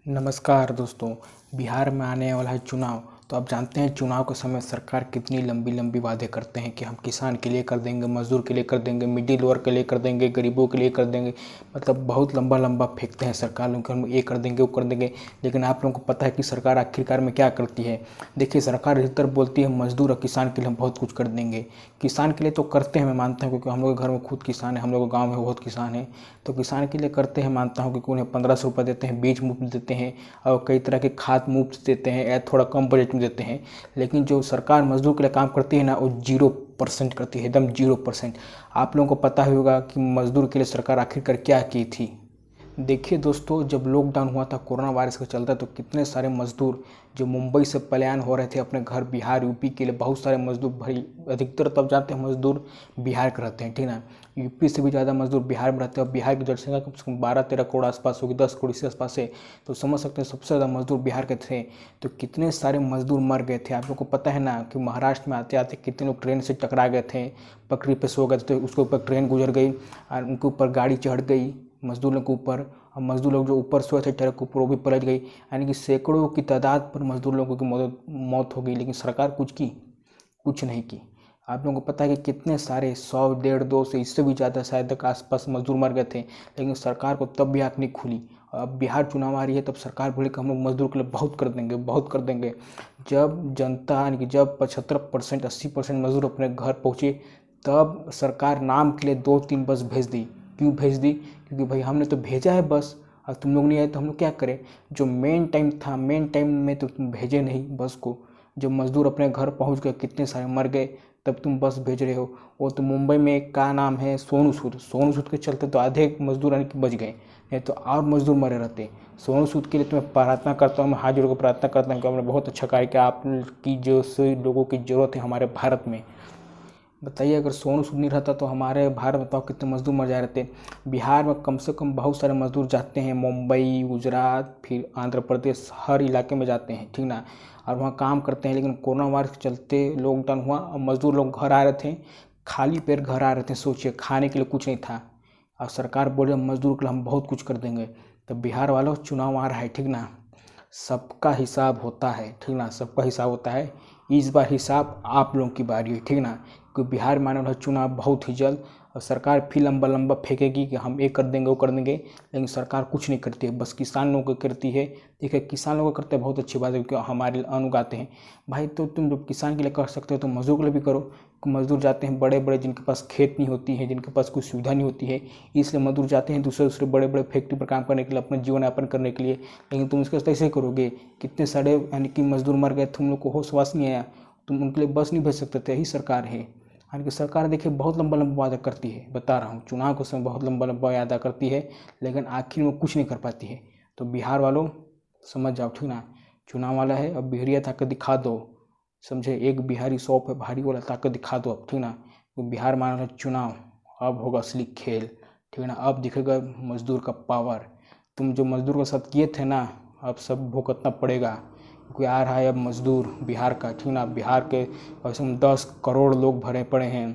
नमस्कार दोस्तों। बिहार में आने वाला है चुनाव। तो आप जानते हैं चुनाव के समय सरकार कितनी लंबी लंबी वादे करते हैं कि हम किसान के लिए कर देंगे, मजदूर के लिए कर देंगे, मिडिल वर्ग के लिए कर देंगे, गरीबों के लिए कर देंगे। मतलब बहुत लंबा लंबा फेंकते हैं सरकार लोग कि हम ये कर देंगे वो कर देंगे। लेकिन आप लोगों को पता है कि सरकार आखिरकार में क्या करती है। देखिए, सरकार अधिकतर बोलती है मजदूर और किसान के लिए हम बहुत कुछ कर देंगे। किसान के लिए तो करते हैं, मैं मानता हूँ, क्योंकि हम लोग के घर में खुद किसान है, हम लोग गाँव में बहुत किसान है। तो किसान के लिए करते हैं, मानता हूँ, क्योंकि उन्हें 1500 रुपये देते हैं, बीज मुफ्त देते हैं और कई तरह के खाद मुफ्त देते हैं या थोड़ा कम बजट में देते हैं। लेकिन जो सरकार मजदूर के लिए काम करती है ना, वो 0% करती है, एकदम 0%। आप लोगों को पता ही होगा कि मजदूर के लिए सरकार आखिरकार क्या की थी। देखिए दोस्तों, जब लॉकडाउन हुआ था कोरोना वायरस का चलता, तो कितने सारे मजदूर जो मुंबई से पलायन हो रहे थे अपने घर बिहार यूपी के लिए, बहुत सारे मजदूर भाई, अधिकतर तब जाते हैं मजदूर बिहार के रहते हैं, ठीक ना। यूपी से भी ज़्यादा मजदूर बिहार में रहते हैं और बिहार की जनसंख्या कम से कम 12-13 करोड़ आसपास होगी, 10 करोड़ से आसपास है। तो समझ सकते हैं सबसे ज़्यादा मजदूर बिहार के थे। तो कितने सारे मजदूर मर गए थे। आप लोग को पता है ना कि महाराष्ट्र में आते आते कितने लोग ट्रेन से टकरा गए थे, पटरी पे सो गए थे, उसके ऊपर ट्रेन गुजर गई और उनके ऊपर गाड़ी चढ़ गई मजदूर लोग के ऊपर, और मजदूर लोग जो ऊपर सोए थे ट्रक के ऊपर वो भी पलट गई। यानी कि सैकड़ों की तादाद पर मजदूर लोगों की मौत हो गई। लेकिन सरकार कुछ नहीं की। आप लोगों को पता है कि कितने सारे 100, 150, 200 से इससे भी ज़्यादा शायद तक आसपास मजदूर मर गए थे। लेकिन सरकार को तब भी आँख नहीं खुली। अब बिहार चुनाव आ रही है, तब सरकार बोली कि हम लोग मजदूर के लिए बहुत कर देंगे, बहुत कर देंगे। जब जनता यानी कि जब 75%, 80% मजदूर अपने घर पहुँचे, तब सरकार नाम के लिए 2-3 बस भेज दी। क्यों भेज दी? क्योंकि भाई हमने तो भेजा है बस, और तुम लोग नहीं आए तो हम लोग क्या करें। जो मेन टाइम था, मेन टाइम में तो तुम भेजे नहीं बस को। जब मजदूर अपने घर पहुंच गए, कितने सारे मर गए, तब तुम बस भेज रहे हो। वो तो मुंबई में एक का नाम है सोनू सूद, सोनू सूद के चलते तो आधे मजदूर यानी कि बच गए, नहीं तो और मजदूर मरे रहते। सोनू सूद के लिए तो मैं प्रार्थना करता हूँ, मैं हाथ जोड़ कर प्रार्थना करता हूँ कि आपने बहुत अच्छा कार्य किया। आपकी जो से लोगों की ज़रूरत है हमारे भारत में। बताइए, अगर सोनू सूद नहीं रहता तो हमारे भारत में बताओ कितने मजदूर मर जा रहे थे। बिहार में कम से कम बहुत सारे मजदूर जाते हैं मुंबई, गुजरात, फिर आंध्र प्रदेश, हर इलाके में जाते हैं, ठीक ना। और वहाँ काम करते हैं। लेकिन कोरोना वायरस के चलते लॉकडाउन हुआ और मजदूर लोग घर आ रहे थे, खाली पेट घर आ रहे थे। सोचिए, खाने के लिए कुछ नहीं था और सरकार बोले मजदूर के लिए हम बहुत कुछ कर देंगे। तो बिहार वालों, चुनाव आ रहा है, ठीक ना। सबका हिसाब होता है, ठीक ना, सबका हिसाब होता है। इस बार हिसाब आप लोगों की बारी है, ठीक ना। क्योंकि बिहार में आने वाला चुनाव बहुत ही जल्द, और सरकार फिर लंबा लंबा फेंकेगी कि हम ये कर देंगे वो कर देंगे। लेकिन सरकार कुछ नहीं करती है, बस किसान लोगों को करती है। देखिए, किसान लोगों को करते हैं बहुत अच्छी बात है, क्योंकि हमारे लिए अन्न उगाते हैं। भाई, तो तुम जब किसान के लिए कर सकते हो तो मजदूर के लिए भी करो। मजदूर जाते हैं बड़े बड़े, जिनके पास खेत नहीं होती है, जिनके पास कोई सुविधा नहीं होती है, इसलिए मजदूर जाते हैं दूसरे दूसरे बड़े बड़े फैक्ट्री पर काम करने के लिए, अपना जीवन यापन करने के लिए। लेकिन तुम इसके कैसे करोगे? कितने सारे यानी कि मजदूर मर गए, तुम लोग को होश वास नहीं आया, तुम उनके लिए बस नहीं भेज सकते थे। यही सरकार है। यानी कि सरकार देखिए बहुत लंबा लंबा वादा करती है, बता रहा हूँ, चुनाव के समय बहुत लंबा लंबा वादा करती है, लेकिन आखिर में कुछ नहीं कर पाती है। तो बिहार वालों, समझ जाओ, ठीक ना। चुनाव वाला है, अब बिहरिया ताकत दिखा दो। समझे, एक बिहारी 100 पे भारी वाला ताकत दिखा दो अब, ठीक ना। तो बिहार में आना चुनाव, अब होगा असली खेल, ठीक ना। अब दिखेगा मजदूर का पावर। तुम जो मजदूर के साथ किए थे ना, अब सब भुगतना पड़ेगा। क्योंकि आ रहा है अब मजदूर बिहार का, ठीक ना। बिहार के वैसे में 10 करोड़ लोग भरे पड़े हैं।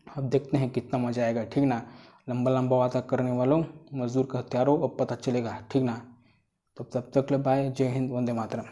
अब देखते हैं कितना मजा आएगा, ठीक ना। लंबा लंबा वादा करने वालों, मजदूर का हत्यारों, अब पता चलेगा, ठीक ना। तो तब तक ले बाय, जय हिंद, वंदे मातरम।